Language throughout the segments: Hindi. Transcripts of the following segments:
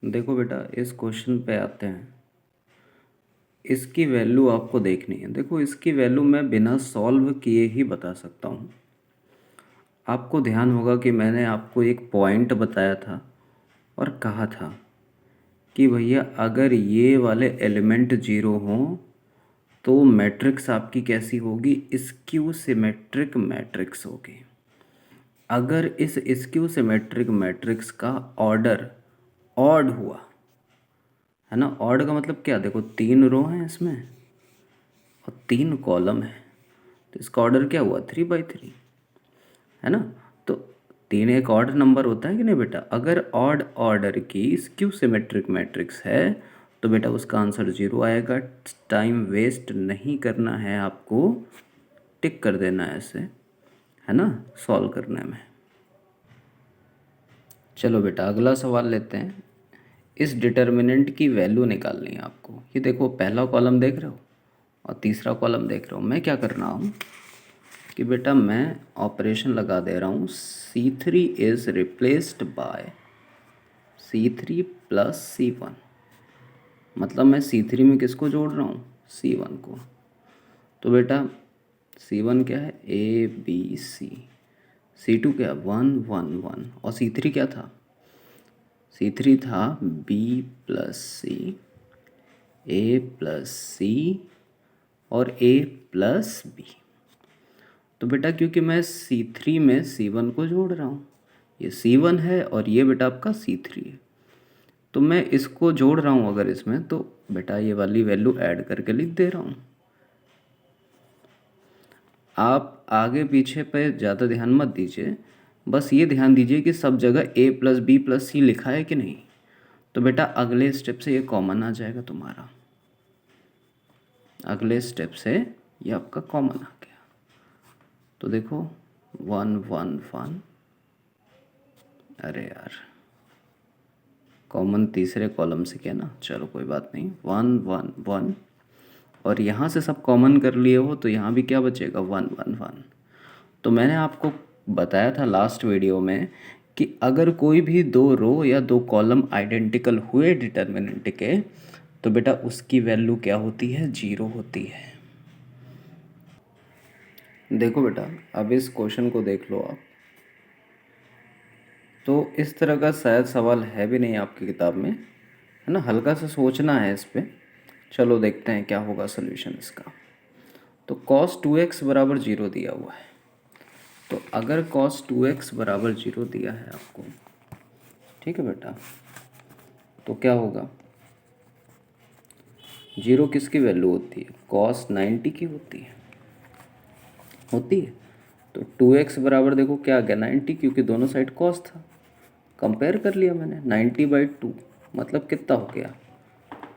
देखो बेटा, इस क्वेश्चन पे आते हैं। इसकी वैल्यू आपको देखनी है। देखो, इसकी वैल्यू मैं बिना सॉल्व किए ही बता सकता हूँ। आपको ध्यान होगा कि मैंने आपको एक पॉइंट बताया था और कहा था कि भैया अगर ये वाले एलिमेंट जीरो हों तो मैट्रिक्स आपकी कैसी होगी? स्क्यू सिमेट्रिक मैट्रिक्स होगी। अगर इस स्क्यू सिमेट्रिक मैट्रिक्स का ऑर्डर ऑड हुआ, है ना। ऑड का मतलब क्या? देखो, 3 रो हैं इसमें और 3 कॉलम है, तो इसका ऑर्डर क्या हुआ? 3/3, है ना। तो 3 एक ऑड नंबर होता है कि नहीं बेटा? अगर ऑड ऑर्डर की स्क्यू सिमेट्रिक मैट्रिक्स है तो बेटा उसका आंसर 0 आएगा। टाइम वेस्ट नहीं करना है आपको, टिक कर देना है ऐसे, है ना, सॉल्व करने में। चलो बेटा, अगला सवाल लेते हैं। इस डिटर्मिनेंट की वैल्यू निकालनी है आपको। ये देखो, पहला कॉलम देख रहे हो और तीसरा कॉलम देख रहे हो। मैं क्या कर रहा हूँ कि बेटा मैं ऑपरेशन लगा दे रहा हूँ। C3 is replaced by C3 plus C1। मतलब मैं C3 में किसको जोड़ रहा हूँ? C1 को। तो बेटा C1 क्या है? ABC। C2 क्या? 1 1 1। और C3 क्या था? C3 था B plus C, A plus C और A प्लस B। तो बेटा क्योंकि मैं C3 में C1 को जोड़ रहा हूँ, ये C1 है और ये बेटा आपका C3 है, तो मैं इसको जोड़ रहा हूँ अगर इसमें, तो बेटा ये वाली वैल्यू ऐड करके लिख दे रहा हूँ। आप आगे पीछे पे ज़्यादा ध्यान मत दीजिए, बस ये ध्यान दीजिए कि सब जगह A plus B plus C लिखा है कि नहीं। तो बेटा अगले स्टेप से ये कॉमन आ जाएगा तुम्हारा। अगले स्टेप से ये आपका कॉमन आ गया। तो देखो 1 1 1। अरे यार, कॉमन तीसरे कॉलम से क्या ना, चलो कोई बात नहीं। 1 1 1 और यहाँ से सब कॉमन कर लिए हो तो यहाँ भी क्या बचेगा? 1 1 1। तो मैंने आपको बताया था लास्ट वीडियो में कि अगर कोई भी 2 रो या 2 कॉलम आइडेंटिकल हुए डिटर्मिनेंट के, तो बेटा उसकी वैल्यू क्या होती है? 0 होती है। देखो बेटा, अब इस क्वेश्चन को देख लो आप। तो इस तरह का शायद सवाल है भी नहीं आपकी किताब में, है ना। हल्का सा सोचना है इस पे। चलो देखते हैं क्या होगा सोल्यूशन इसका। तो cos 2x बराबर 0 दिया हुआ है। तो अगर cos 2x बराबर 0 दिया है आपको, ठीक है बेटा, तो क्या होगा? 0 किसकी वैल्यू होती है? cos 90 की होती है। तो 2x बराबर देखो क्या आ गया? 90, क्योंकि दोनों साइड cos था। कंपेयर कर लिया मैंने, 90/2 मतलब कितना हो गया?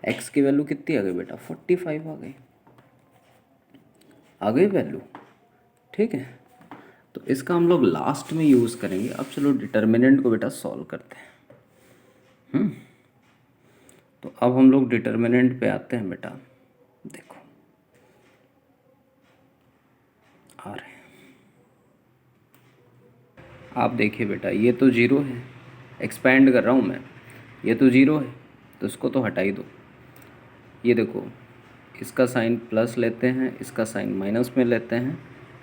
x की वैल्यू कितनी आ गई बेटा? 45 आ गई वैल्यू, ठीक है। तो इसका हम लोग लास्ट में यूज़ करेंगे। अब चलो डिटर्मिनेंट को बेटा सॉल्व करते हैं। तो अब हम लोग डिटर्मिनेंट पे आते हैं बेटा। देखो आ रहे हैं, आप देखिए बेटा, ये तो 0 है, एक्सपेंड कर रहा हूँ मैं, ये तो 0 है तो इसको तो हटा ही दो। ये देखो, इसका साइन प्लस लेते हैं, इसका साइन माइनस में लेते हैं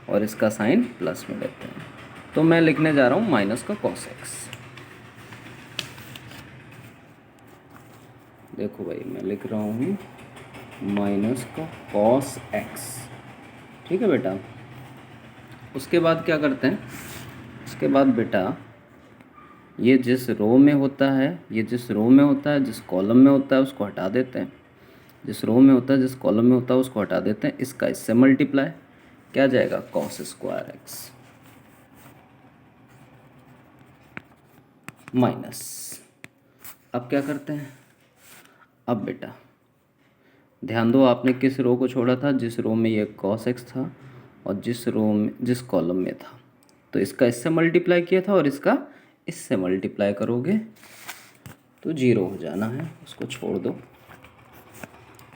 और इसका साइन प्लस में लेते हैं। तो मैं लिखने जा रहा हूँ माइनस का cos x। देखो भाई, मैं लिख रहा हूँ माइनस का cos x, ठीक है बेटा। उसके बाद क्या करते हैं? उसके बाद बेटा ये जिस रो में होता है, ये जिस रो में होता है, जिस कॉलम में होता है उसको हटा देते हैं। जिस रो में होता है, जिस कॉलम में होता है उसको हटा देते हैं। इसका इससे मल्टीप्लाई, क्या जाएगा? cos square x minus. अब क्या करते हैं? अब बेटा ध्यान दो, आपने किस रो को छोड़ा था? जिस रो में ये cos x था और जिस रो में, जिस कॉलम में था। तो इसका इससे मल्टीप्लाई किया था और इसका इससे मल्टीप्लाई करोगे तो 0 हो जाना है, उसको छोड़ दो।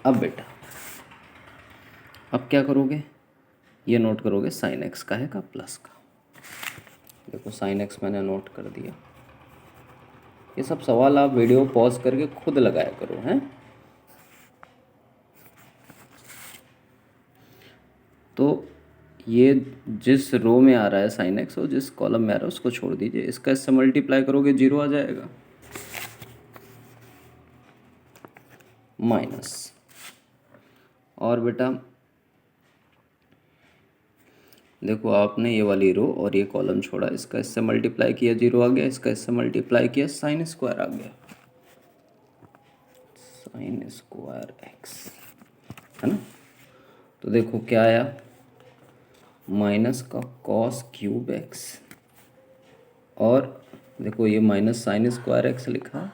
अब बेटा अब क्या करोगे? ये नोट करोगे साइन एक्स का है का प्लस का। देखो साइन एक्स मैंने नोट कर दिया। ये सब सवाल आप वीडियो पॉज करके खुद लगाया करो, हैं। तो ये जिस रो में आ रहा है साइन एक्स और जिस कॉलम में आ रहा है उसको छोड़ दीजिए, इसका इससे मल्टीप्लाई करोगे 0 आ जाएगा, माइनस। और बेटा देखो, आपने ये वाली रो और ये कॉलम छोड़ा, इसका इससे मल्टीप्लाई किया 0 आ गया, इसका इससे मल्टीप्लाई किया साइन स्क्वायर आ गया, साइन स्क्वायर एक्स, है ना। तो देखो क्या आया, माइनस का कॉस क्यूब एक्स, और देखो ये माइनस साइन स्क्वायर एक्स लिखा,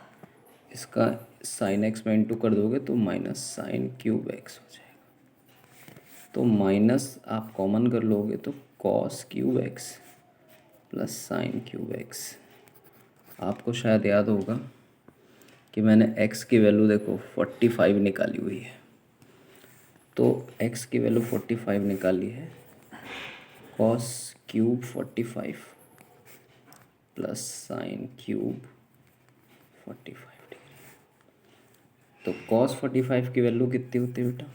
इसका साइन एक्स में इंटू कर दोगे तो माइनस साइन क्यूब एक्स हो जाएगा। तो माइनस आप कॉमन कर लोगे तो cos cube x plus sine cube x. आपको शायद याद होगा कि मैंने x की वैल्यू देखो 45 निकाली हुई है, तो x की वैल्यू 45 निकाली है, cos cube 45 plus sine cube 45 degree. तो कॉस 45 की वैल्यू कितनी होती है बेटा,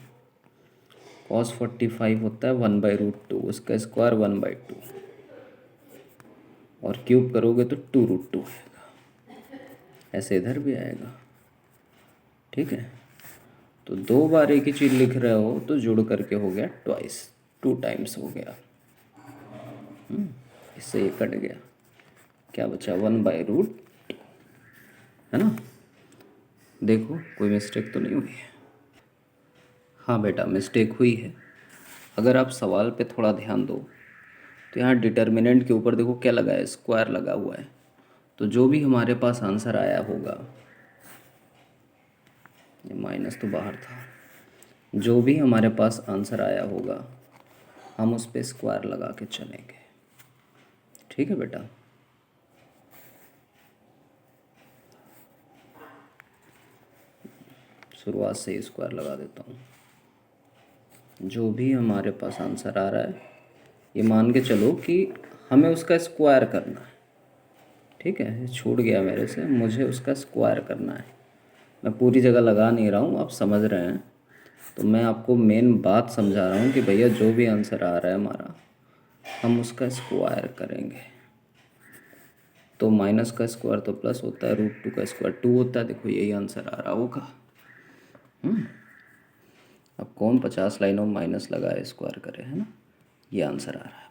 कॉस 45 होता है 1/√2, उसका स्क्वायर 1/2, और क्यूब करोगे तो 2√2 आएगा, ऐसे इधर भी आएगा, ठीक है। तो 2 बार एक ही चीज़ लिख रहे हो तो जुड़ करके हो गया ट्वाइस, 2 टाइम्स हो गया। इससे ये कट गया, क्या बचा 1/√, है ना। देखो कोई मिस्टेक तो नहीं हुई है। हाँ बेटा मिस्टेक हुई है। अगर आप सवाल पे थोड़ा ध्यान दो तो यहाँ डिटर्मिनेंट के ऊपर देखो क्या लगा है, स्क्वायर लगा हुआ है। तो जो भी हमारे पास आंसर आया होगा, ये माइनस तो बाहर था, जो भी हमारे पास आंसर आया होगा हम उस पर स्क्वायर लगा के चलेंगे, ठीक है बेटा। शुरुआत से ही स्क्वायर लगा देता हूँ। जो भी हमारे पास आंसर आ रहा है ये मान के चलो कि हमें उसका स्क्वायर करना है, ठीक है। ये छूट गया मेरे से, मुझे उसका स्क्वायर करना है। मैं पूरी जगह लगा नहीं रहा हूँ, आप समझ रहे हैं। तो मैं आपको मेन बात समझा रहा हूँ कि भैया जो भी आंसर आ रहा है हमारा, हम उसका स्क्वायर करेंगे। तो माइनस का स्क्वायर तो प्लस होता है, √2 का स्क्वायर 2 होता है। देखो यही आंसर आ रहा होगा। अब कौन 50 लाइनों में माइनस लगाए स्क्वायर करे, है ना। ये आंसर आ रहा है।